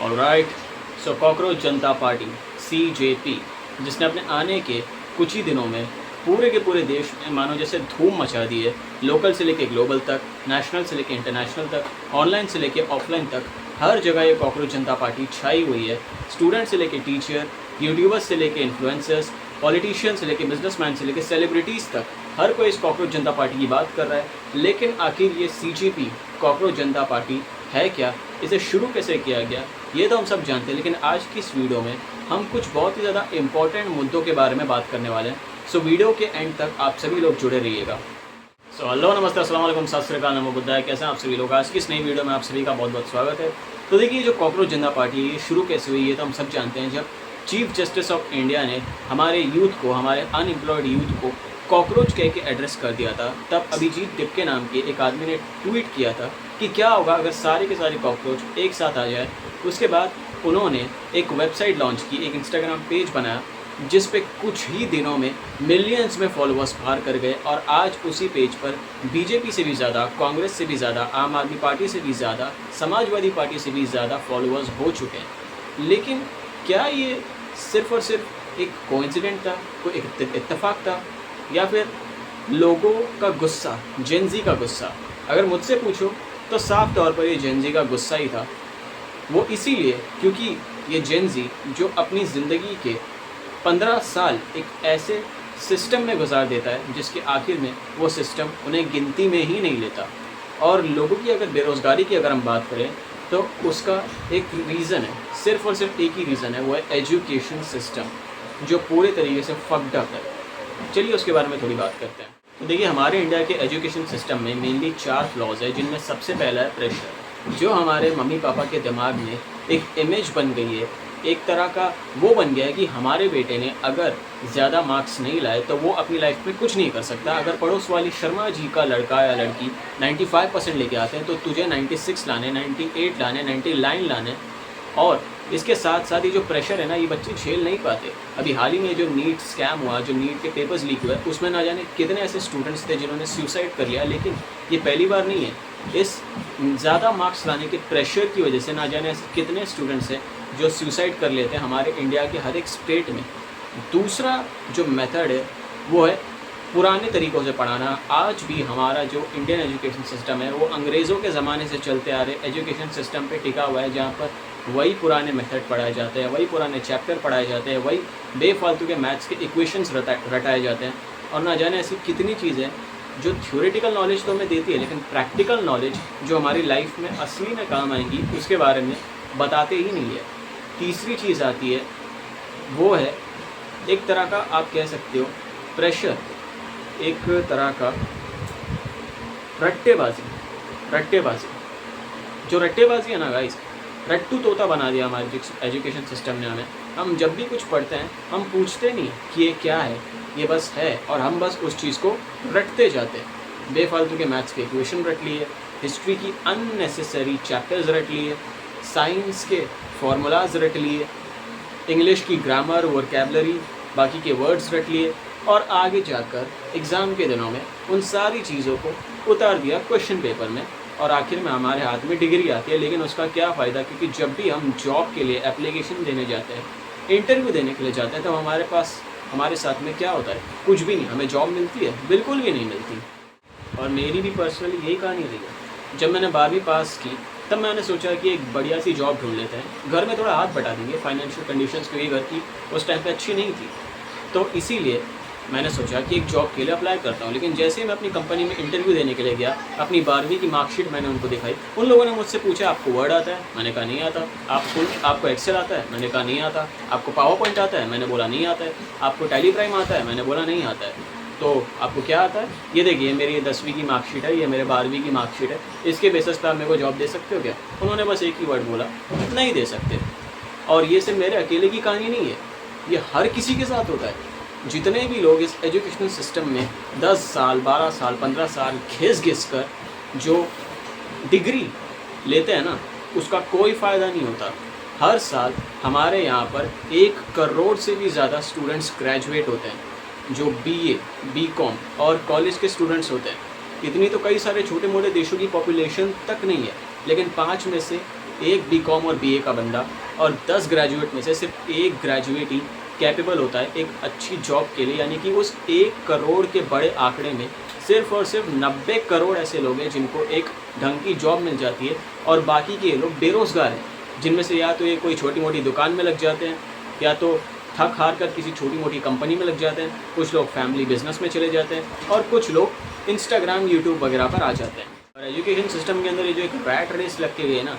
Alright, सो cockroach जनता party CJP, जिसने अपने आने के कुछ ही दिनों में पूरे के पूरे देश में मानो जैसे धूम मचा दी है। लोकल से लेके ग्लोबल तक, नेशनल से लेके इंटरनेशनल तक, ऑनलाइन से लेके ऑफलाइन तक, हर जगह ये कॉकरोच जनता पार्टी छाई हुई है। स्टूडेंट से लेके टीचर, यूट्यूबर्स से लेके इन्फ्लुएंसर्स, पॉलिटिशियन से लेके बिजनेसमैन से लेके सेलिब्रिटीज़ तक, हर कोई इस कॉकरोच जनता पार्टी की बात कर रहा है। लेकिन आखिर ये CJP कॉकरोच जनता पार्टी है क्या, इसे शुरू कैसे किया गया, ये तो हम सब जानते हैं। लेकिन आज की इस वीडियो में हम कुछ बहुत ही ज़्यादा इंपॉर्टेंट मुद्दों के बारे में बात करने वाले हैं। सो वीडियो के एंड तक आप सभी लोग जुड़े रहिएगा। सो हेलो, नमस्ते, अस्सलाम वालेकुम, सत श्री अकाल, नमो बुद्धाय। कैसे हैं आप सभी लोग? आज की इस नई वीडियो में आप सभी का बहुत बहुत स्वागत है। तो देखिए, जो कॉकरोच जनता पार्टी ये शुरू कैसे हुई, ये तो हम सब जानते हैं। जब चीफ जस्टिस ऑफ इंडिया ने हमारे यूथ को, हमारे अनएम्प्लॉयड यूथ को कॉकरोच कह के एड्रेस कर दिया था, तब अभिजीत टिपके नाम के एक आदमी ने ट्वीट किया था कि क्या होगा अगर सारे के सारे कॉकरोच एक साथ आ जाए। उसके बाद उन्होंने एक वेबसाइट लॉन्च की, एक इंस्टाग्राम पेज बनाया, जिस पे कुछ ही दिनों में मिलियंस में फॉलोअर्स पार कर गए। और आज उसी पेज पर बीजेपी से भी ज़्यादा, कांग्रेस से भी ज़्यादा, आम आदमी पार्टी से भी ज़्यादा, समाजवादी पार्टी से भी ज़्यादा फॉलोअर्स हो चुके हैं। लेकिन क्या ये सिर्फ़ और सिर्फ एक कोइंसिडेंट था, कोई एक इत्तेफाक था, या फिर लोगों का गुस्सा, जेनजी का गुस्सा? अगर मुझसे पूछो तो साफ तौर पर ये जेनजी का गुस्सा ही था। वो इसीलिए क्योंकि ये जेनजी जो अपनी ज़िंदगी के 15 साल एक ऐसे सिस्टम में गुजार देता है जिसके आखिर में वो सिस्टम उन्हें गिनती में ही नहीं लेता। और लोगों की अगर बेरोज़गारी की अगर हम बात करें तो उसका एक रीज़न है, सिर्फ़ और सिर्फ एक ही रीज़न है, वो है एजुकेशन सिस्टम, जो पूरे तरीके से फक्ड अप है। चलिए उसके बारे में थोड़ी बात करते हैं। तो देखिए, हमारे इंडिया के एजुकेशन सिस्टम में मेनली 4 फ्लॉज है, जिनमें सबसे पहला है प्रेशर, जो हमारे मम्मी पापा के दिमाग में एक इमेज बन गई है, एक तरह का वो बन गया है कि हमारे बेटे ने अगर ज़्यादा मार्क्स नहीं लाए तो वो अपनी लाइफ में कुछ नहीं कर सकता। अगर पड़ोस वाली शर्मा जी का लड़का या लड़की 95% लेके आते हैं तो तुझे 96 लाने, 98 लाने, 99 लाने। और इसके साथ साथ ये जो प्रेशर है ना, ये बच्चे झेल नहीं पाते। अभी हाल ही में जो नीट स्कैम हुआ, जो नीट के पेपर्स लीक हुए, उसमें ना जाने कितने ऐसे स्टूडेंट्स थे जिन्होंने सुसाइड कर लिया। लेकिन ये पहली बार नहीं है। इस ज़्यादा मार्क्स लाने के प्रेशर की वजह से ना जाने ऐसे कितने स्टूडेंट्स हैं जो सुसाइड कर लेते हैं हमारे इंडिया के हर एक स्टेट में। दूसरा जो मेथड है वो है पुराने तरीक़ों से पढ़ाना। आज भी हमारा जो इंडियन एजुकेशन सिस्टम है वो अंग्रेज़ों के ज़माने से चलते आ रहे एजुकेशन सिस्टम पे टिका हुआ है, जहाँ पर वही पुराने मेथड पढ़ाए जाते हैं, वही पुराने चैप्टर पढ़ाए जाते हैं, वही बेफालतू के मैथ्स के इक्वेशंस रटाए जाते हैं। और ना जाने ऐसी कितनी चीज़ें जो थ्योरेटिकल नॉलेज तो हमें देती है, लेकिन प्रैक्टिकल नॉलेज जो हमारी लाइफ में असली में काम आएंगी उसके बारे में बताते ही नहीं है। तीसरी चीज़ आती है, वो है एक तरह का, आप कह सकते हो, प्रेशर, एक तरह का रट्टेबाजी। जो रट्टेबाजी है ना गाइस, रट्टू तोता बना दिया हमारे एजुकेशन सिस्टम ने हमें। हम जब भी कुछ पढ़ते हैं हम पूछते नहीं कि ये क्या है, ये बस है, और हम बस उस चीज़ को रटते जाते हैं। बेफालतू के मैथ्स के इक्वेशन रट लिए, हिस्ट्री की अननेसेसरी चैप्टर्स रट लिए, साइंस के फॉर्मूलाज रट लिए, इंग्लिश की ग्रामर, वोकैबलरी, बाकी के वर्ड्स रट लिए, और आगे जाकर एग्ज़ाम के दिनों में उन सारी चीज़ों को उतार दिया क्वेश्चन पेपर में। और आखिर में हमारे हाथ में डिग्री आती है। लेकिन उसका क्या फ़ायदा, क्योंकि जब भी हम जॉब के लिए एप्लीकेशन देने जाते हैं, इंटरव्यू देने के लिए जाते हैं, तो हमारे पास, हमारे साथ में क्या होता है? कुछ भी नहीं। हमें जॉब मिलती है? बिल्कुल भी नहीं मिलती। और मेरी भी पर्सनली यही कहानी रही है। जब मैंने 12वीं पास की तब मैंने सोचा कि एक बढ़िया सी जॉब ढूंढ लेते हैं, घर में थोड़ा हाथ बटा देंगे। फाइनेंशियल कंडीशंस क्योंकि घर की उस टाइम पे अच्छी नहीं थी, तो इसीलिए मैंने सोचा कि एक जॉब के लिए अप्लाई करता हूँ। लेकिन जैसे ही मैं अपनी कंपनी में इंटरव्यू देने के लिए गया, अपनी 12वीं की मार्कशीट मैंने उनको दिखाई। उन लोगों ने मुझसे पूछा, आपको वर्ड आता है? मैंने कहा नहीं आता। आपको एक्सेल आता है? मैंने कहा नहीं आता। आपको पावर पॉइंट आता है? मैंने बोला नहीं आता है। आपको टैली प्राइम आता है? मैंने बोला नहीं आता है। तो आपको क्या आता है? ये देखिए, मेरी 10वीं की मार्कशीट है, ये मेरे 12वीं की मार्कशीट है, इसके बेसिस पर आप मेरे को जॉब दे सकते हो क्या? उन्होंने बस एक ही वर्ड बोला, नहीं दे सकते। और ये सिर्फ मेरे अकेले की कहानी नहीं है, ये हर किसी के साथ होता है। जितने भी लोग इस एजुकेशनल सिस्टम में 10 साल, 12 साल, 15 साल घिस कर जो डिग्री लेते हैं ना, उसका कोई फ़ायदा नहीं होता। हर साल हमारे यहाँ पर 1 करोड़ से भी ज़्यादा स्टूडेंट्स ग्रेजुएट होते हैं, जो BA, BCom और कॉलेज के स्टूडेंट्स होते हैं। इतनी तो कई सारे छोटे मोटे देशों की पॉपुलेशन तक नहीं है, लेकिन 5 में से एक बीकॉम और बीए का बंदा और 10 ग्रेजुएट में से सिर्फ एक ग्रेजुएट ही कैपेबल होता है एक अच्छी जॉब के लिए, यानी कि उस 1 करोड़ के बड़े आंकड़े में सिर्फ और सिर्फ 90 करोड़ ऐसे लोग हैं जिनको एक ढंग की जॉब मिल जाती है और बाकी के लोग बेरोज़गार हैं, जिनमें से या तो ये कोई छोटी मोटी दुकान में लग जाते हैं या तो थक हार कर किसी छोटी मोटी कंपनी में लग जाते हैं, कुछ लोग फैमिली बिजनेस में चले जाते हैं और कुछ लोग इंस्टाग्राम यूट्यूब वगैरह पर आ जाते हैं। और एजुकेशन सिस्टम के अंदर ये जो एक रैट रेस लग के गई है ना,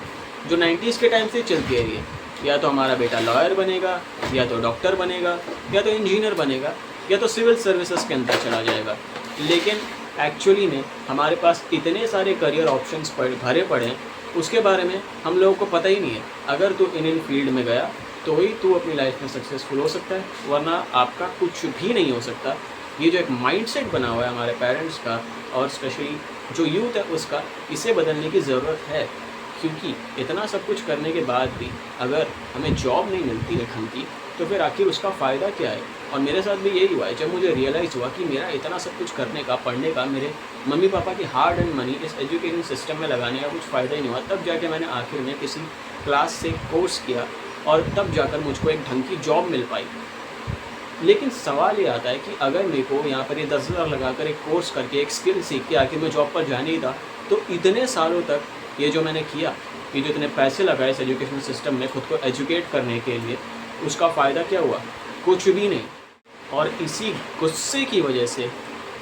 जो 90s के टाइम से चलती आ रही है, या तो हमारा बेटा लॉयर बनेगा, या तो डॉक्टर बनेगा, या तो इंजीनियर बनेगा, या तो सिविल सर्विसेज के अंदर चला जाएगा। लेकिन एक्चुअली में हमारे पास इतने सारे करियर ऑप्शंस भरे पड़े हैं, उसके बारे में हम लोगों को पता ही नहीं है। अगर तू इन फील्ड में गया तो ही तू अपनी लाइफ में सक्सेसफुल हो सकता है, वरना आपका कुछ भी नहीं हो सकता। ये जो एक माइंडसेट बना हुआ है हमारे पेरेंट्स का और स्पेशली जो यूथ है उसका, इसे बदलने की ज़रूरत है। क्योंकि इतना सब कुछ करने के बाद भी अगर हमें जॉब नहीं मिलती है ढंग की, तो फिर आखिर उसका फ़ायदा क्या है। और मेरे साथ भी यही हुआ है, जब मुझे रियलाइज़ हुआ कि मेरा इतना सब कुछ करने का, पढ़ने का, मेरे मम्मी पापा की हार्ड एंड मनी इस एजुकेशन सिस्टम में लगाने का कुछ फ़ायदा ही नहीं हुआ। तब जाके मैंने आखिर में किसी क्लास से कोर्स किया और तब जाकर मुझको एक ढंग की जॉब मिल पाई। लेकिन सवाल ये आता है कि अगर मेरे को यहाँ पर ये 10,000 लगाकर एक कोर्स करके एक स्किल सीख के आखिर मैं जॉब पर जाने ही था, तो इतने सालों तक ये जो मैंने किया, ये जो इतने पैसे लगाए इस एजुकेशन सिस्टम में खुद को एजुकेट करने के लिए, उसका फ़ायदा क्या हुआ? कुछ भी नहीं। और इसी गुस्से की वजह से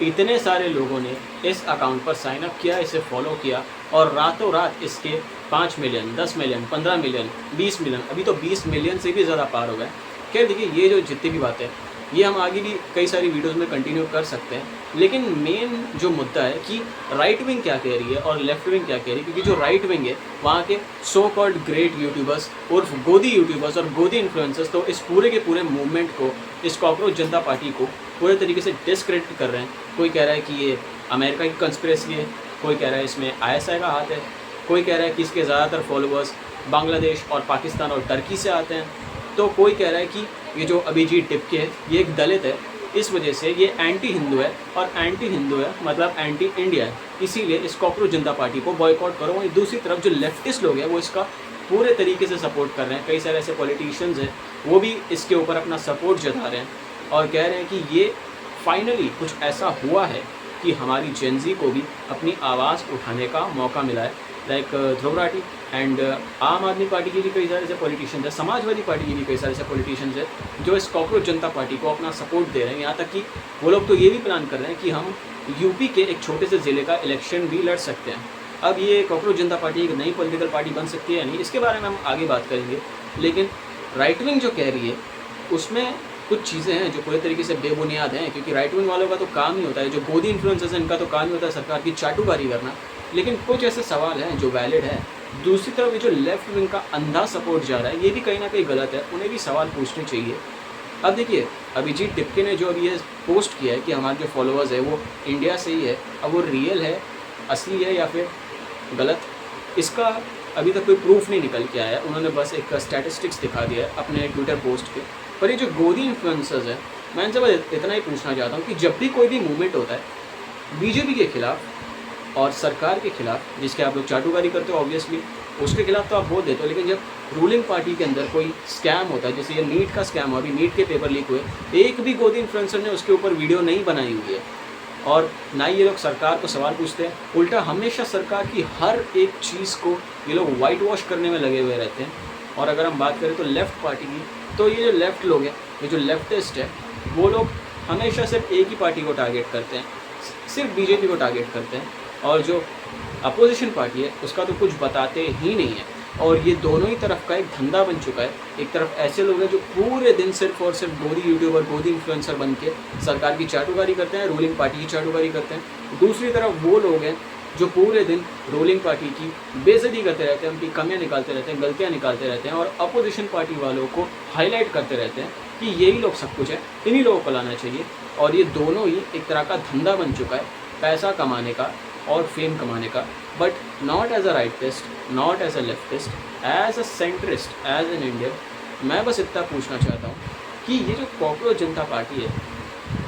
इतने सारे लोगों ने इस अकाउंट पर साइन अप किया, इसे फॉलो किया और रातों रात इसके 5 मिलियन, 10 मिलियन, 15 मिलियन, 20 मिलियन, अभी तो 20 मिलियन से भी ज़्यादा पार हो गए। खैर देखिए, ये जो जितनी भी बातें ये हम आगे भी कई सारी वीडियोस में कंटिन्यू कर सकते हैं, लेकिन मेन जो मुद्दा है कि राइट विंग क्या कह रही है और लेफ्ट विंग क्या कह रही है। क्योंकि जो राइट विंग है वहाँ के सो कॉल्ड ग्रेट यूट्यूबर्स और गोदी यूट्यूबर्स और गोदी इन्फ्लुएंसर्स तो इस पूरे के पूरे मूवमेंट को, इस कॉकरोच जनता पार्टी को पूरे तरीके से डिस्क्रेडिट कर रहे हैं। कोई कह रहा है कि ये अमेरिका की कंस्पिरेसी है, कोई कह रहा है इसमें ISI का हाथ है, कोई कह रहा है कि इसके ज़्यादातर फॉलोअर्स बांग्लादेश और पाकिस्तान और टर्की से आते हैं, तो कोई कह रहा है कि ये जो अभिजीत टिपके है ये एक दलित है, इस वजह से ये एंटी हिंदू है, और एंटी हिंदू है मतलब एंटी इंडिया है, इसीलिए इस कॉकरोच जनता पार्टी को बॉयकॉट करो। वहीं दूसरी तरफ जो लेफ्टिस्ट लोग हैं वो इसका पूरे तरीके से सपोर्ट कर रहे हैं। कई सारे ऐसे पॉलिटिशियंस हैं वो भी इसके ऊपर अपना सपोर्ट जता रहे हैं और कह रहे हैं कि ये फाइनली कुछ ऐसा हुआ है कि हमारी जेनजी को भी अपनी आवाज़ उठाने का मौका मिला है। लाइक ध्रुव राठी एंड आम आदमी पार्टी के भी कई सारे ऐसे पॉलिटिशियंस हैं, समाजवादी पार्टी के भी कई सारे ऐसे पॉलिटिशियंस हैं जो इस कॉकरोच जनता पार्टी को अपना सपोर्ट दे रहे हैं। यहाँ तक कि वो लोग तो ये भी प्लान कर रहे हैं कि हम यूपी के एक छोटे से ज़िले का इलेक्शन भी लड़ सकते हैं। अब ये कॉकरोच जनता पार्टी एक नई पॉलिटिकल पार्टी बन सकती है या नहीं, इसके बारे में हम आगे बात करेंगे। लेकिन राइट विंग जो कह रही है उसमें कुछ चीज़ें हैं जो पूरे तरीके से बेबुनियाद हैं, क्योंकि राइट विंग वालों का तो काम ही होता है, जो गोदी इन्फ्लुएंसर्स हैं इनका तो काम ही होता है सरकार की चाटुकारी करना। लेकिन कुछ ऐसे सवाल हैं जो वैलिड है। दूसरी तरफ ये जो लेफ्ट विंग का अंधा सपोर्ट जा रहा है ये भी कहीं ना कहीं गलत है, उन्हें भी सवाल पूछने चाहिए। अब देखिए, अभिजीत टिपके ने जो अभी ये पोस्ट किया है कि हमारे जो फॉलोअर्स है वो इंडिया से ही है, अब वो रियल है, असली है या फिर गलत, इसका अभी तक कोई प्रूफ नहीं निकल के आया। उन्होंने बस एक स्टैटिस्टिक्स दिखा दिया है अपने ट्विटर पोस्ट के। पर ये जो गोदी इन्फ्लुएंसर्स है, मैं इनसे बस इतना ही पूछना चाहता हूँ कि जब भी कोई भी मूवमेंट होता है बीजेपी के खिलाफ और सरकार के खिलाफ, जिसके आप लोग चाटुकारी करते हो ऑब्वियसली, उसके खिलाफ तो आप बोल देते हो, लेकिन जब रूलिंग पार्टी के अंदर कोई स्कैम होता है, जैसे ये नीट का स्कैम हुआ, अभी नीट के पेपर लीक हुए, एक भी गोदी इन्फ्लुएंसर ने उसके ऊपर वीडियो नहीं बनाई हुई है और ना ही ये लोग सरकार को सवाल पूछते हैं। उल्टा हमेशा सरकार की हर एक चीज़ को ये लोग वाइट वॉश करने में लगे हुए रहते हैं। और अगर हम बात करें तो लेफ़्ट पार्टी की, तो ये जो लेफ़्ट लोग हैं, ये जो लेफ्टिस्ट है, वो लोग हमेशा सिर्फ एक ही पार्टी को टारगेट करते हैं, सिर्फ बीजेपी को टारगेट करते हैं, और जो अपोजिशन पार्टी है उसका तो कुछ बताते ही नहीं है। और ये दोनों ही तरफ का एक धंधा बन चुका है। एक तरफ ऐसे लोग हैं जो पूरे दिन सिर्फ और सिर्फ गोदी यूट्यूबर, गोदी इन्फ्लुएंसर बन के सरकार की चाटुकारी करते हैं, रूलिंग पार्टी की चाटुकारी करते हैं। दूसरी तरफ वो लोग हैं जो पूरे दिन रूलिंग पार्टी की बेइज्जती करते रहते हैं, उनकी कमियां निकालते रहते हैं, गलतियां निकालते रहते हैं और अपोजिशन पार्टी वालों को हाईलाइट करते रहते हैं कि यही लोग सब कुछ है, इन्हीं लोगों को लाना चाहिए। और ये दोनों ही एक तरह का धंधा बन चुका है, पैसा कमाने का और फेम कमाने का। But not as a rightist, not as a leftist, as a centrist, as an Indian, मैं बस इतना पूछना चाहता हूँ कि ये जो कॉकरोच जनता पार्टी है,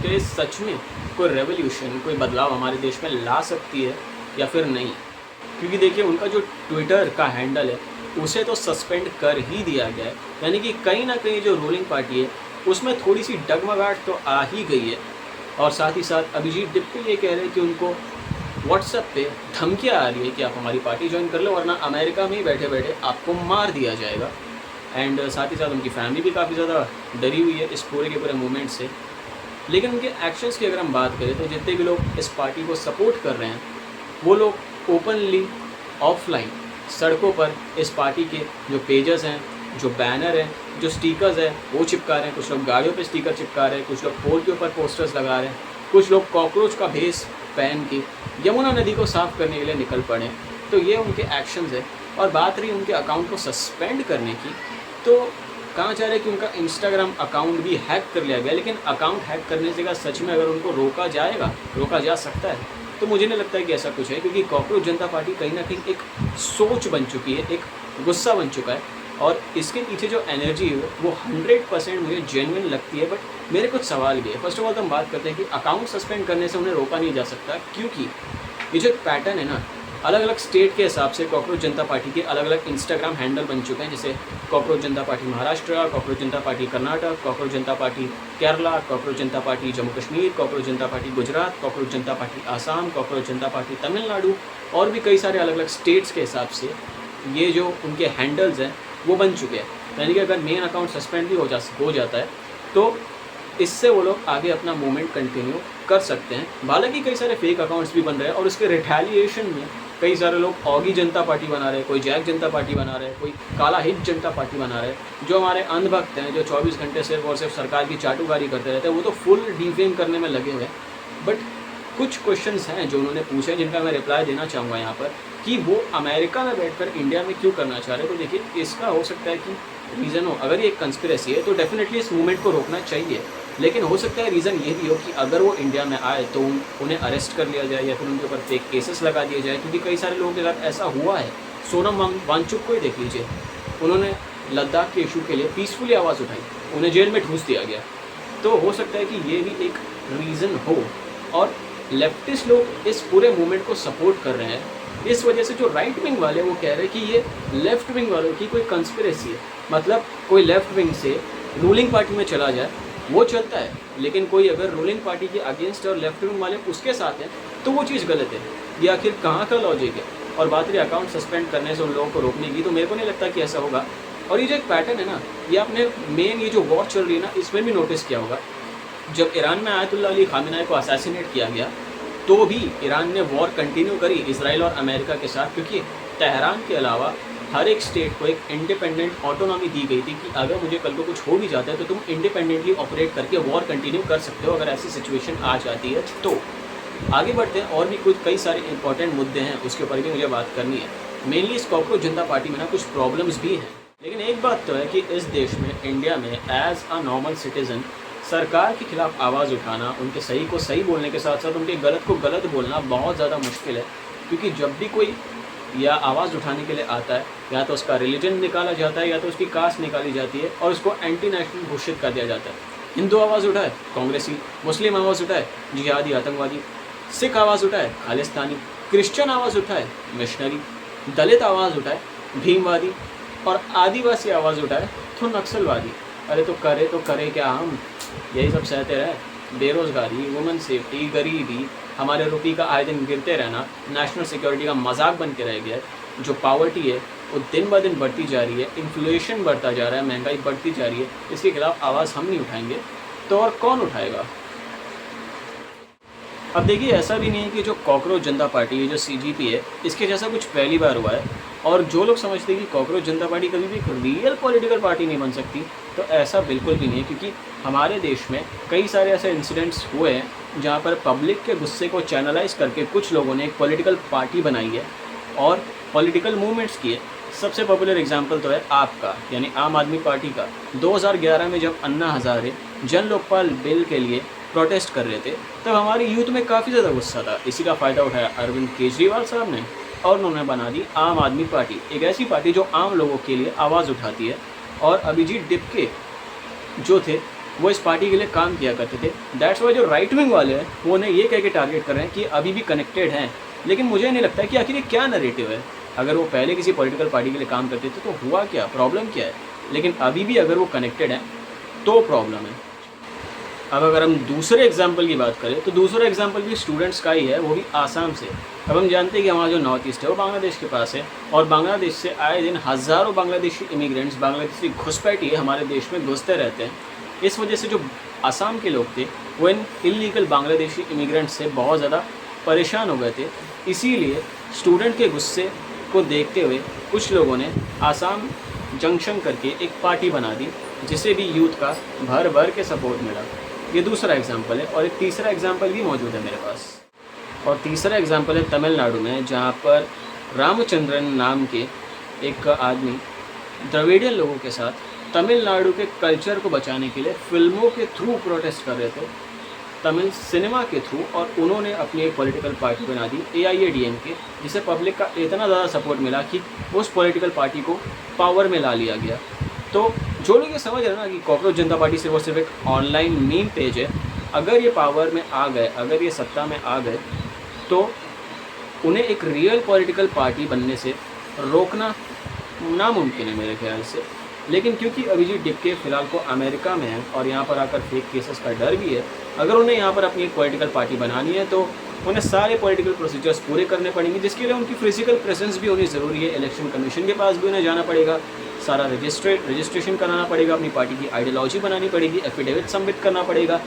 क्या ये सच में कोई रेवोल्यूशन, कोई बदलाव हमारे देश में ला सकती है या फिर नहीं? क्योंकि देखिए, उनका जो ट्विटर का हैंडल है उसे तो सस्पेंड कर ही दिया गया है। यानी कि कहीं ना कहीं जो रूलिंग पार्टी है उसमें थोड़ी सी डगमगाहट तो आ ही गई है। और साथ ही साथ अभिजीत डिप्पी ये कह रहे हैं कि उनको व्हाट्सएप पे धमकियाँ आ रही है कि आप हमारी पार्टी ज्वाइन कर लो, वरना अमेरिका में ही बैठे बैठे आपको मार दिया जाएगा। एंड साथ ही साथ उनकी फैमिली भी काफ़ी ज़्यादा डरी हुई है इस पूरे के पूरे मूवमेंट से। लेकिन उनके एक्शंस की अगर हम बात करें तो जितने भी लोग इस पार्टी को सपोर्ट कर रहे हैं वो लोग ओपनली ऑफलाइन सड़कों पर इस पार्टी के जो पेजेस हैं, जो बैनर हैं, जो स्टिकर्स हैं वो चिपका रहे हैं। कुछ लोग गाड़ियों पे स्टिकर चिपका रहे हैं, कुछ लोग पोल के ऊपर पोस्टर्स लगा रहे हैं, कुछ लोग कॉकरोच का भेस पहन के यमुना नदी को साफ़ करने के लिए निकल पड़े। तो ये उनके एक्शंस है। और बात रही उनके अकाउंट को सस्पेंड करने की, तो कहा जा रहा है कि उनका इंस्टाग्राम अकाउंट भी हैक कर लिया गया। लेकिन अकाउंट हैक करने से का सच में अगर उनको रोका जा सकता है तो मुझे नहीं लगता है कि ऐसा कुछ है, क्योंकि कॉकरोच जनता पार्टी कहीं ना कहीं एक सोच बन चुकी है, एक गुस्सा बन चुका है। और इसके पीछे जो एनर्जी है वो 100% मुझे जेन्युइन लगती है। बट मेरे कुछ सवाल भी है। फर्स्ट ऑफ ऑल तो हम बात करते हैं कि अकाउंट सस्पेंड करने से उन्हें रोका नहीं जा सकता, क्योंकि ये जो एक पैटर्न है ना, अलग अलग स्टेट के हिसाब से कॉकरोच जनता पार्टी के अलग अलग इंस्टाग्राम हैंडल बन चुके हैं। जैसे कॉकरोच जनता पार्टी महाराष्ट्र, कॉकरोच जनता पार्टी कर्नाटक, कॉकरोच जनता पार्टी केरला, कॉकरोच जनता पार्टी जम्मू कश्मीर, कॉकरोच जनता पार्टी गुजरात, कॉकरोच जनता पार्टी आसाम, कॉकरोच जनता पार्टी तमिलनाडु, और भी कई सारे अलग अलग स्टेट्स के हिसाब से ये जो उनके हैंडल्स हैं वो बन चुके हैं। यानी कि अगर मेन अकाउंट सस्पेंड भी हो जाता है तो इससे वो लोग आगे अपना मूवमेंट कंटिन्यू कर सकते हैं। हालांकि कई सारे फेक अकाउंट्स भी बन रहे हैं और उसके रिटेलिएशन में कई सारे लोग ऑगी जनता पार्टी बना रहे हैं, कोई जैक जनता पार्टी बना रहे हैं, कोई काला हिट जनता पार्टी बना रहे हैं। जो हमारे अंधभक्त हैं, जो 24 घंटे सिर्फ और सिर्फ सरकार की चाटुकारी करते रहते हैं, वो तो फुल डिफेम करने में लगे हुए हैं। बट कुछ क्वेश्चंस हैं जो उन्होंने पूछे, जिनका मैं रिप्लाई देना चाहूँगा यहाँ पर, कि वो अमेरिका में बैठकर इंडिया में क्यों करना चाह रहे हैं। तो देखिए, इसका हो सकता है कि रीज़न हो, अगर ये एक कंस्पिरेसी है तो डेफिनेटली इस मूवमेंट को रोकना चाहिए। लेकिन हो सकता है रीज़न ये भी हो कि अगर वो इंडिया में आए तो उन्हें अरेस्ट कर लिया जाए या फिर उनके ऊपर फेक केसेस लगा दिए जाए, क्योंकि कई सारे लोगों के साथ ऐसा हुआ है। सोनम वांगचुक को ही देख लीजिए, उन्होंने लद्दाख के इशू के लिए पीसफुली आवाज़ उठाई, उन्हें जेल में ठूस दिया गया। तो हो सकता है कि ये भी एक रीज़न हो। और लेफ्टिस्ट लोग इस पूरे मूवमेंट को सपोर्ट कर रहे हैं, इस वजह से जो राइट विंग वाले वो कह रहे हैं कि ये लेफ्ट विंग वालों की कोई कंस्पिरेसी है। मतलब कोई लेफ्ट विंग से रूलिंग पार्टी में चला जाए वो चलता है, लेकिन कोई अगर रूलिंग पार्टी के अगेंस्ट और लेफ्ट विंग वाले उसके साथ हैं तो वो चीज़ गलत है। ये आखिर कहाँ का लॉजिक है। और बात रही अकाउंट सस्पेंड करने से उन लोगों को रोकने की, तो मेरे को नहीं लगता कि ऐसा होगा। और ये जो एक पैटर्न है ना, ये आपने मेन ये जो वॉर चल रही है ना, इसमें भी नोटिस किया होगा। जब ईरान में आयतुल्लाह अली खामेनेई को असैसिनेट किया गया तो भी ईरान ने वॉर कंटिन्यू करी इसराइल और अमेरिका के साथ, क्योंकि तेहरान के अलावा हर एक स्टेट को एक इंडिपेंडेंट ऑटोनॉमी दी गई थी कि अगर मुझे कल को कुछ हो भी जाता है तो तुम इंडिपेंडेंटली ऑपरेट करके वॉर कंटिन्यू कर सकते हो, अगर ऐसी सिचुएशन आ जाती है तो। आगे बढ़ते हैं, और भी कुछ कई सारे इंपॉर्टेंट मुद्दे हैं, उसके ऊपर भी मुझे बात करनी है। मेनली इस कॉकरोच जनता पार्टी में ना कुछ प्रॉब्लम्स भी हैं, लेकिन एक बात तो है कि इस देश में, इंडिया में, एज अ नॉर्मल सिटीज़न सरकार के खिलाफ आवाज़ उठाना, उनके सही को सही बोलने के साथ साथ उनके गलत को गलत बोलना बहुत ज़्यादा मुश्किल है। क्योंकि जब भी कोई या आवाज़ उठाने के लिए आता है, या तो उसका रिलीजन निकाला जाता है या तो उसकी कास्ट निकाली जाती है और उसको एंटी नेशनल घोषित कर दिया जाता है। हिंदू आवाज़ उठाए कांग्रेसी, मुस्लिम आवाज़ उठाए जिहादी आतंकवादी, सिख आवाज़ उठाए खालिस्तानी, क्रिश्चियन आवाज़ उठाए मिशनरी, दलित आवाज़ उठाए भीमवादी, और आदिवासी आवाज़ उठाए तो नक्सलवादी। अरे तो करे क्या हम, यही सब सहते रहे। बेरोज़गारी, वुमेन सेफ्टी, गरीबी, हमारे रुपये का आए दिन गिरते रहना नेशनल सिक्योरिटी का मजाक बन के रह गया है। जो पावर्टी है वो दिन ब दिन बढ़ती जा रही है, इन्फ्लेशन बढ़ता जा रहा है, महंगाई बढ़ती जा रही है। इसके खिलाफ आवाज़ हम नहीं उठाएंगे तो और कौन उठाएगा। अब देखिए, ऐसा भी नहीं है कि जो कॉकरोच जनता पार्टी है, जो CGP है, इसके जैसा कुछ पहली बार हुआ है। और जो लोग समझते हैं कि कॉकरोच जनता पार्टी कभी भी एक रियल पॉलिटिकल पार्टी नहीं बन सकती, तो ऐसा बिल्कुल भी नहीं है। क्योंकि हमारे देश में कई सारे ऐसे इंसिडेंट्स हुए हैं जहाँ पर पब्लिक के गुस्से को चैनलाइज करके कुछ लोगों ने एक पॉलिटिकल पार्टी बनाई है और पॉलिटिकल मूवमेंट्स किए। सबसे पॉपुलर एग्जाम्पल तो है आपका, यानी आम आदमी पार्टी का। 2011 में जब अन्ना हज़ारे जन लोकपाल बिल के लिए प्रोटेस्ट कर रहे थे, तब हमारी यूथ में काफ़ी ज़्यादा गुस्सा था। इसी का फ़ायदा उठाया अरविंद केजरीवाल साहब ने और उन्होंने बना दी आम आदमी पार्टी, एक ऐसी पार्टी जो आम लोगों के लिए आवाज़ उठाती है। और अभिजीत डिप्पी जो थे वो इस पार्टी के लिए काम किया करते थे। दैट्स वाई जो राइट विंग वाले हैं वो उन्हें ये कह के टारगेट कर रहे हैं कि अभी भी कनेक्टेड हैं। लेकिन मुझे नहीं लगता है कि आखिर ये क्या नैरेटिव है। अगर वो पहले किसी पॉलिटिकल पार्टी के लिए काम करते थे तो हुआ क्या, प्रॉब्लम क्या है, लेकिन अभी भी अगर वो कनेक्टेड हैं तो प्रॉब्लम है। अब अगर हम दूसरे एग्जाम्पल की बात करें तो दूसरा एग्जाम्पल भी स्टूडेंट्स का ही है, वो भी आसाम से। अब हम जानते हैं कि हमारा जो नॉर्थ ईस्ट है वो बांग्लादेश के पास है, और बांग्लादेश से आए दिन हज़ारों बांग्लादेशी इमिग्रेंट्स, बांग्लादेशी घुसपैठिए हमारे देश में घुसते रहते हैं। इस वजह से जो आसाम के लोग थे वो इन इलीगल बांग्लादेशी इमिग्रेंट्स से बहुत ज़्यादा परेशान हो गए थे। इसीलिए स्टूडेंट के गुस्से को देखते हुए कुछ लोगों ने आसाम जंक्शन करके एक पार्टी बना दी, जिसे भी यूथ का भर भर के सपोर्ट मिला। ये दूसरा एग्जाम्पल है, और एक तीसरा एग्जाम्पल भी मौजूद है मेरे पास। और तीसरा एग्जाम्पल है तमिलनाडु में, जहाँ पर रामचंद्रन नाम के एक आदमी द्रविडियन लोगों के साथ तमिलनाडु के कल्चर को बचाने के लिए फिल्मों के थ्रू प्रोटेस्ट कर रहे थे, तमिल सिनेमा के थ्रू। और उन्होंने अपनी एक पॉलिटिकल पार्टी बना दी AIADMK, जिसे पब्लिक का इतना ज़्यादा सपोर्ट मिला कि उस पॉलिटिकल पार्टी को पावर में ला लिया गया। तो जो लोग ये समझ रहे हैं ना कि कॉकरोच जनता पार्टी सिर्फ और सिर्फ एक ऑनलाइन मीम पेज है, अगर ये पावर में आ गए, अगर ये सत्ता में आ गए, तो उन्हें एक रियल पॉलिटिकल पार्टी बनने से रोकना नामुमकिन है मेरे ख्याल से। लेकिन क्योंकि अभिजीत डिक्के फ़िलहाल को अमेरिका में है और यहाँ पर आकर फेक केसेस का डर भी है, अगर उन्हें यहाँ पर अपनी एक पॉलिटिकल पार्टी बनानी है तो उन्हें सारे पॉलिटिकल प्रोसीजर्स पूरे करने पड़ेंगे, जिसके लिए उनकी फिजिकल प्रेजेंस भी होनी ज़रूरी है। इलेक्शन कमीशन के पास भी उन्हें जाना पड़ेगा, सारा रजिस्ट्रेशन कराना पड़ेगा, अपनी पार्टी की आइडियोलॉजी बनानी पड़ेगी, एफिडेविट सबमिट करना पड़ेगा,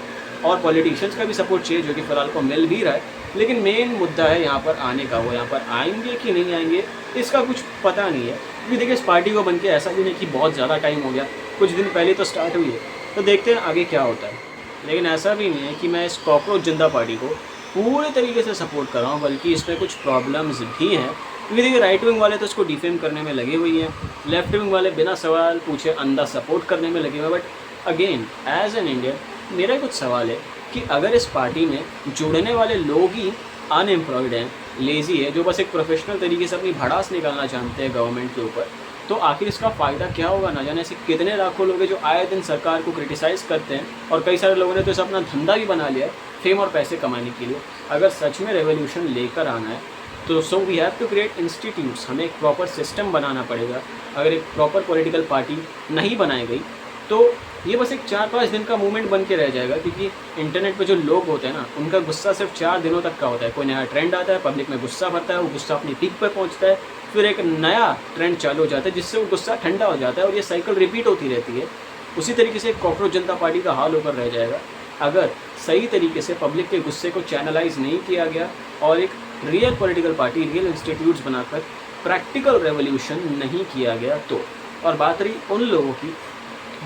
और पॉलिटिशियंस का भी सपोर्ट चाहिए, जो कि फ़िलहाल को मिल भी रहा है। लेकिन मेन मुद्दा है यहाँ पर आने का, वो यहाँ पर आएंगे कि नहीं आएंगे इसका कुछ पता नहीं है। क्योंकि देखिए, इस पार्टी को बनके ऐसा भी नहीं कि बहुत ज़्यादा टाइम हो गया, कुछ दिन पहले तो स्टार्ट हुई है, तो देखते हैं आगे क्या होता है। लेकिन ऐसा भी नहीं है कि मैं इस कॉकरोच जनता पार्टी को पूरे तरीके से सपोर्ट कर रहा हूँ, बल्कि इसमें कुछ प्रॉब्लम्स भी हैं। क्योंकि देखिए, राइट विंग वाले तो इसको डिफेम करने में लगे हुई हैं, लेफ्ट विंग वाले बिना सवाल पूछे अंधा सपोर्ट करने में लगे हुए हैं। But again, as an Indian मेरा कुछ सवाल है कि अगर इस पार्टी में जुड़ने वाले लोग ही अनएम्प्लॉयड हैं, लेज़ी है, जो बस एक प्रोफेशनल तरीके से अपनी भड़ास निकालना चाहते हैं गवर्नमेंट के ऊपर, तो आखिर इसका फ़ायदा क्या होगा। ना जाने ऐसे कितने लाखों लोग हैं जो आए दिन सरकार को क्रिटिसाइज़ करते हैं, और कई सारे लोगों ने तो इसे अपना धंधा भी बना लिया है फेम और पैसे कमाने के लिए। अगर सच में रेवोल्यूशन लेकर आना है तो so we have to create institutes, हमें एक प्रॉपर सिस्टम बनाना पड़ेगा। अगर एक प्रॉपर पॉलिटिकल पार्टी नहीं बनाई गई तो ये बस एक 4-5 दिन का मूवमेंट बन के रह जाएगा, क्योंकि इंटरनेट पे जो लोग होते हैं ना, उनका गुस्सा सिर्फ 4 दिनों तक का होता है। कोई नया ट्रेंड आता है, पब्लिक में गुस्सा भरता है, वो गुस्सा अपनी पीक पर पहुंचता है, फिर एक नया ट्रेंड चालू हो जाता है जिससे वो गुस्सा ठंडा हो जाता है, और ये साइकिल रिपीट होती रहती है। उसी तरीके से कॉकरोच जनता पार्टी का हाल होकर रह जाएगा अगर सही तरीके से पब्लिक के गुस्से को चैनलाइज नहीं किया गया और एक real political party, real institutes बनाकर प्रैक्टिकल रेवोल्यूशन नहीं किया गया तो। और बात रही उन लोगों की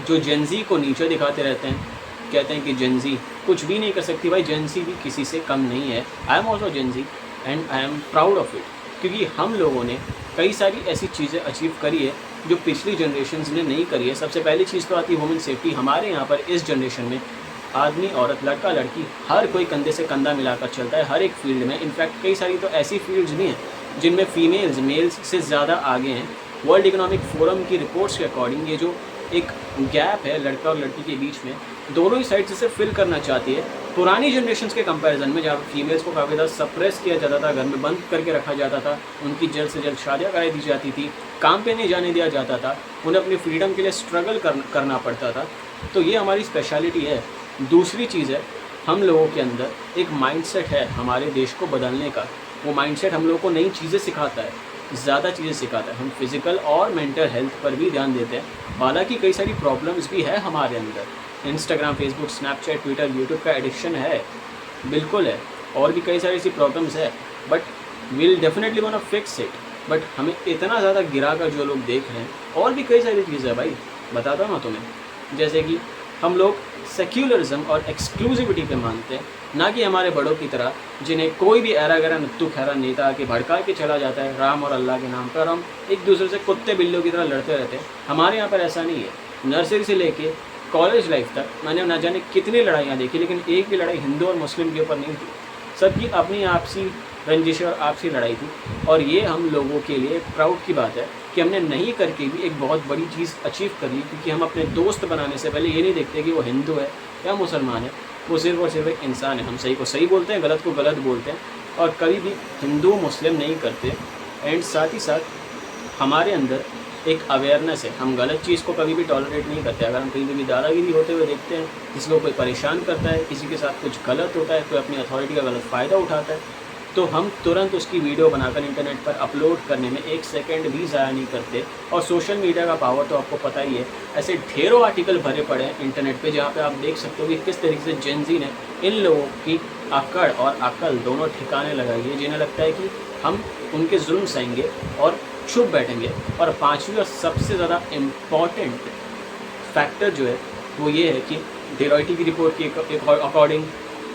जो जेनजी को नीचे दिखाते रहते हैं, कहते हैं कि जेनजी कुछ भी नहीं कर सकती। भाई, जेनजी भी किसी से कम नहीं है। I am also Gen Z and I am proud of it, क्योंकि हम लोगों ने कई सारी ऐसी चीज़ें अचीव करी है जो पिछली जनरेशन्स ने नहीं करी है। सबसे पहली चीज़ तो आती है वुमेन सेफ्टी। हमारे यहाँ पर इस जनरेशन में आदमी, औरत, लड़का, लड़की, हर कोई कंधे से कंधा मिलाकर चलता है हर एक फील्ड में। इनफैक्ट कई सारी तो ऐसी फील्ड्स भी हैं जिनमें फीमेल्स मेल्स से ज़्यादा आगे हैं। वर्ल्ड इकोनॉमिक फोरम की रिपोर्ट्स के अकॉर्डिंग ये जो एक गैप है लड़का और लड़की के बीच में, दोनों ही साइड से फिल करना चाहती है। पुरानी जनरेशन के कंपैरिजन में, जहाँ फीमेल्स को काफ़ी ज़्यादा सप्रेस किया जाता था, घर में बंद करके रखा जाता था, उनकी जल्द से जल्द शादियाँ कराई दी जाती थी, काम पे नहीं जाने दिया जाता था, उन्हें अपनी फ्रीडम के लिए स्ट्रगल करना पड़ता था। तो ये हमारी स्पेशलिटी है। दूसरी चीज़ है, हम लोगों के अंदर एक माइंडसेट है हमारे देश को बदलने का। वो माइंडसेट हम लोगों को नई चीज़ें सिखाता है, ज़्यादा चीज़ें सिखाता है। हम फिज़िकल और मेंटल हेल्थ पर भी ध्यान देते हैं। हालांकि कई सारी प्रॉब्लम्स भी है हमारे अंदर। Instagram, Facebook, Snapchat, Twitter, YouTube का एडिक्शन है, बिल्कुल है, और भी कई सारी ऐसी प्रॉब्लम्स है, but will definitely want to fix it. But हमें इतना ज़्यादा गिरा कर जो लोग देख रहे हैं, और भी कई सारी चीज़ें है भाई, बताता हूँ मैं तुम्हें। जैसे कि हम लोग सेक्युलरिज्म और एक्सक्लूसिविटी पे मानते हैं, ना कि हमारे बड़ों की तरह जिन्हें कोई भी ऐरा गैरा नत्तू खैरा नेता के भड़का के चला जाता है राम और अल्लाह के नाम पर। हम एक दूसरे से कुत्ते बिल्लियों की तरह लड़ते रहते हैं। हमारे यहाँ पर ऐसा नहीं है। नर्सरी से लेके कॉलेज लाइफ तक मैंने ना जाने कितनी लड़ाइयाँ देखी, लेकिन एक भी लड़ाई हिंदू और मुस्लिम के ऊपर नहीं थी। सबकी अपनी आपसी रंजिश और आपसी लड़ाई थी। और ये हम लोगों के लिए प्राउड की बात है कि हमने नहीं करके भी एक बहुत बड़ी चीज़ अचीव कर ली, क्योंकि हम अपने दोस्त बनाने से पहले ये नहीं देखते कि वो हिंदू है या मुसलमान है। वो सिर्फ और सिर्फ एक इंसान है। हम सही को सही बोलते हैं, गलत को गलत बोलते हैं, और कभी भी हिंदू मुस्लिम नहीं करते। एंड साथ ही साथ हमारे अंदर एक अवेयरनेस है। हम गलत चीज़ को कभी भी टॉलरेट नहीं करते। अगर हम कहीं भी दादागिरी होते हुए देखते हैं, किसी को कोई परेशान करता है, किसी के साथ कुछ गलत होता है, कोई अपनी अथॉरिटी का गलत फ़ायदा उठाता है, तो हम तुरंत उसकी वीडियो बनाकर इंटरनेट पर अपलोड करने में 1 सेकंड भी ज़ाया नहीं करते। और सोशल मीडिया का पावर तो आपको पता ही है। ऐसे ढेरों आर्टिकल भरे पड़े हैं इंटरनेट पे, जहाँ पे आप देख सकते हो कि किस तरीके से जेन ज़ी ने इन लोगों की अकड़ और अकल दोनों ठिकाने लगाई है, जिन्हें लगता है कि हम उनके जुल्म सहेंगे और चुप बैठेंगे। और पाँचवीं और सबसे ज़्यादा इम्पॉर्टेंट फैक्टर जो है वो ये है कि डेलॉयट की रिपोर्ट के अकॉर्डिंग,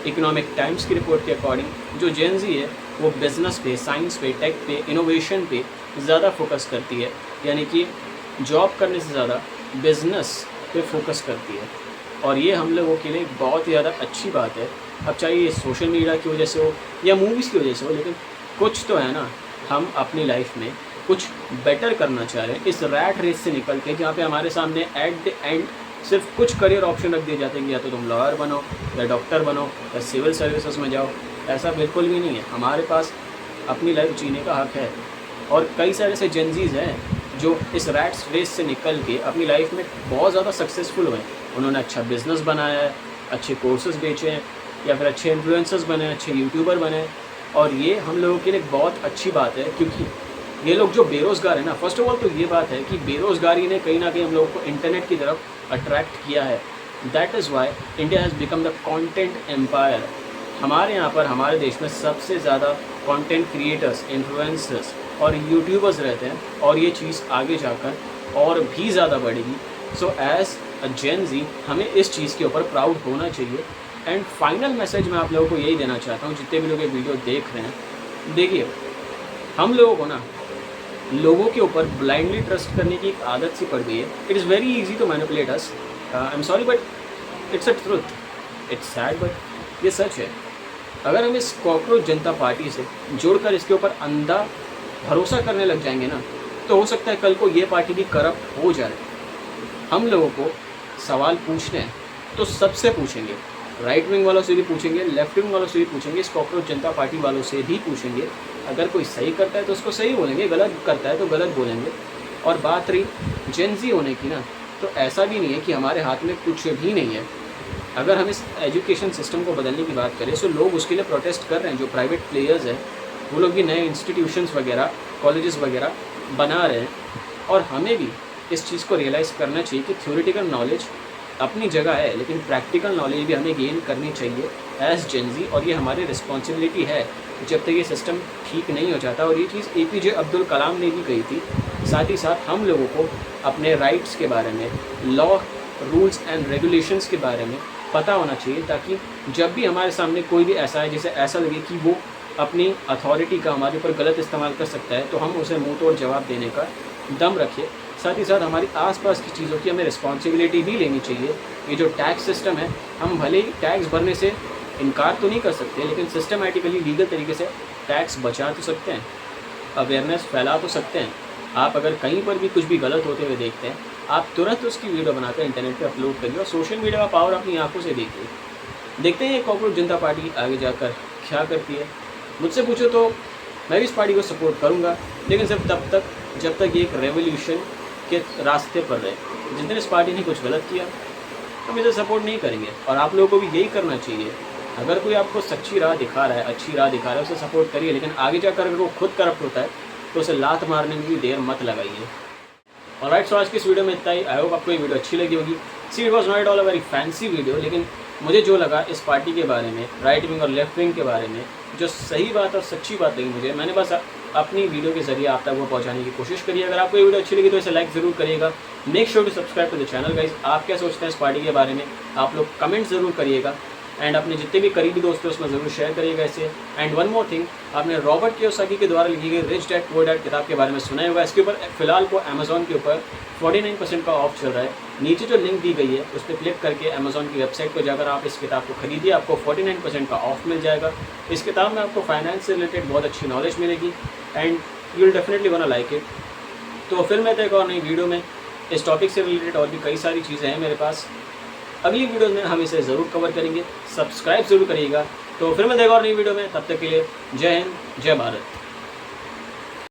इकोनॉमिक टाइम्स की रिपोर्ट के अकॉर्डिंग जो जेन ज़ी है वो बिज़नेस पे, साइंस पे, टेक पे, इनोवेशन पे ज़्यादा फोकस करती है। यानी कि जॉब करने से ज़्यादा बिज़नेस पे फोकस करती है। और ये हम लोगों के लिए बहुत ही ज़्यादा अच्छी बात है। अब चाहे ये सोशल मीडिया की वजह से हो या मूवीज़ की वजह से हो, लेकिन कुछ तो है ना, हम अपनी लाइफ में कुछ बेटर करना चाह रहे हैं इस रैट रेस से निकल के, जहाँ पे हमारे सामने एट द एंड सिर्फ कुछ करियर ऑप्शन रख दिए जाते हैं कि या तो तुम लॉयर बनो, या डॉक्टर बनो, या सिविल सर्विसेज में जाओ। ऐसा बिल्कुल भी नहीं है। हमारे पास अपनी लाइफ जीने का हक है। और कई सारे ऐसे जेनजीज हैं जो इस रैट रेस से निकल के अपनी लाइफ में बहुत ज़्यादा सक्सेसफुल हुए हैं। उन्होंने अच्छा बिजनेस बनाया है, अच्छे कोर्सेज बेचे हैं, या फिर अच्छे इन्फ्लुएंसर्स बने, अच्छे यूट्यूबर बने। और ये हम लोगों के लिए बहुत अच्छी बात है, क्योंकि ये लोग जो बेरोज़गार है ना, फर्स्ट ऑफ ऑल तो ये बात है कि बेरोज़गारी ने कहीं ना कहीं हम लोगों को इंटरनेट की तरफ अट्रैक्ट किया है। That is why India has become the content empire. हमारे यहाँ पर, हमारे देश में सबसे ज़्यादा कंटेंट क्रिएटर्स, इन्फ्लुएंसर्स और यूट्यूबर्स रहते हैं, और ये चीज़ आगे जाकर और भी ज़्यादा बढ़ेगी। सो एज़ अ जेन ज़ी हमें इस चीज़ के ऊपर प्राउड होना चाहिए। एंड फाइनल मैसेज मैं आप लोगों को यही देना चाहता हूँ, जितने भी लोग ये वीडियो देख रहे हैं, देखिए हम लोगों को ना लोगों के ऊपर ब्लाइंडली ट्रस्ट करने की एक आदत सी पड़ गई है। It is very easy to manipulate us. I am sorry but it's a truth, it's sad but ये सच है। अगर हम इस कॉकरोच जनता पार्टी से जुड़कर इसके ऊपर अंधा भरोसा करने लग जाएंगे ना, तो हो सकता है कल को ये पार्टी भी करप्ट हो जाए। हम लोगों को सवाल पूछने हैं तो सबसे पूछेंगे, राइट विंग वालों से भी पूछेंगे, लेफ्ट विंग वालों से भी पूछेंगे, इस कॉकरोच जनता पार्टी वालों से भी पूछेंगे। अगर कोई सही करता है तो उसको सही बोलेंगे, गलत करता है तो गलत बोलेंगे। और बात रही जेन ज़ी होने की ना, तो ऐसा भी नहीं है कि हमारे हाथ में कुछ भी नहीं है। अगर हम इस एजुकेशन सिस्टम को बदलने की बात करें, तो लोग उसके लिए प्रोटेस्ट कर रहे हैं। जो प्राइवेट प्लेयर्स हैं वो लोग भी नए इंस्टीट्यूशंस वगैरह, कॉलेजेस वगैरह बना रहे हैं। और हमें भी इस चीज़ को रियलाइज़ करना चाहिए कि थ्योरेटिकल नॉलेज अपनी जगह है, लेकिन प्रैक्टिकल नॉलेज भी हमें गेन करनी चाहिए एज जेन ज़ी। और ये हमारी रिस्पॉन्सिबिलिटी है जब तक ये सिस्टम ठीक नहीं हो जाता। और ये चीज़ APJ अब्दुल कलाम ने भी कही थी। साथ ही साथ हम लोगों को अपने राइट्स के बारे में, लॉ, रूल्स एंड रेगुलेशंस के बारे में पता होना चाहिए, ताकि जब भी हमारे सामने कोई भी ऐसा है जिसे ऐसा लगे कि वो अपनी अथॉरिटी का हमारे ऊपर गलत इस्तेमाल कर सकता है, तो हम उसे मुंह तोड़ जवाब देने का दम रखें। साथ ही साथ हमारी आसपास की चीज़ों की हमें रिस्पॉन्सिबिलिटी भी लेनी चाहिए। ये जो टैक्स सिस्टम है, हम भले ही टैक्स भरने से इनकार तो नहीं कर सकते, लेकिन सिस्टमेटिकली लीगल तरीके से टैक्स बचा तो सकते हैं, अवेयरनेस फैला तो सकते हैं। आप अगर कहीं पर भी कुछ भी गलत होते हुए देखते हैं, आप तुरंत उसकी वीडियो बनाकर इंटरनेट पे अपलोड करिए और सोशल मीडिया का पावर अपनी आंखों से देखिए। देखते हैं ये कॉकरोच जनता पार्टी आगे जाकर क्या करती है। मुझसे पूछो तो मैं भी इस पार्टी को सपोर्ट करूँगा, लेकिन सिर्फ तब तक जब तक ये एक रेवोल्यूशन के रास्ते पर रहे। जिस दिन इस पार्टी ने कुछ गलत किया हम इसे सपोर्ट नहीं करेंगे। और आप लोगों को भी यही करना चाहिए। अगर कोई आपको सच्ची राह दिखा रहा है, अच्छी राह दिखा रहा है, उसे सपोर्ट करिए। लेकिन आगे जाकर अगर वो खुद करप्ट होता है तो उसे लात मारने में भी देर मत लगाइए। ऑलराइट, सो आज की इस वीडियो में इतना ही। आई होप आपको ये वीडियो अच्छी लगी होगी। See it was not all a very fancy video, लेकिन मुझे जो लगा इस पार्टी के बारे में, राइट विंग और लेफ्ट विंग के बारे में, जो सही बात और सच्ची बात लगी मुझे, मैंने बस अपनी वीडियो के जरिए आप तक वो पहुंचाने की कोशिश करी। अगर आपको ये वीडियो अच्छी लगी तो इसे लाइक ज़रूर करिएगा। Make sure to subscribe to the channel guys. आप क्या सोचते हैं इस पार्टी के बारे में, आप लोग कमेंट ज़रूर करिएगा। एंड अपने जितने भी करीबी दोस्त हैं उसमें ज़रूर शेयर करिएगा इसे। एंड वन मोर थिंग, आपने रॉबर्ट कियोसाकी के द्वारा लिखी गई रिच डैड पुअर डैड किताब के बारे में सुना होगा। इसके ऊपर फिलहाल को अमेजोन के ऊपर 49% का ऑफ चल रहा है। नीचे जो लिंक दी गई है उस पर क्लिक करके अमेजोन की वेबसाइट पर जाकर आप इस किताब को खरीदिए, आपको 49% का ऑफ मिल जाएगा। इस किताब में आपको फाइनेंस से रिलेटेड बहुत अच्छी नॉलेज मिलेगी and you will definitely want to like it. तो फिर मैं एक और नई वीडियो में इस टॉपिक से रिलेटेड और भी कई सारी चीज़ें हैं मेरे पास। अगली वीडियो में हम इसे ज़रूर कवर करेंगे। सब्सक्राइब ज़रूर करिएगा। तो फिर मैं एक और नई वीडियो में, तब तक के लिए जय हिंद, जय भारत।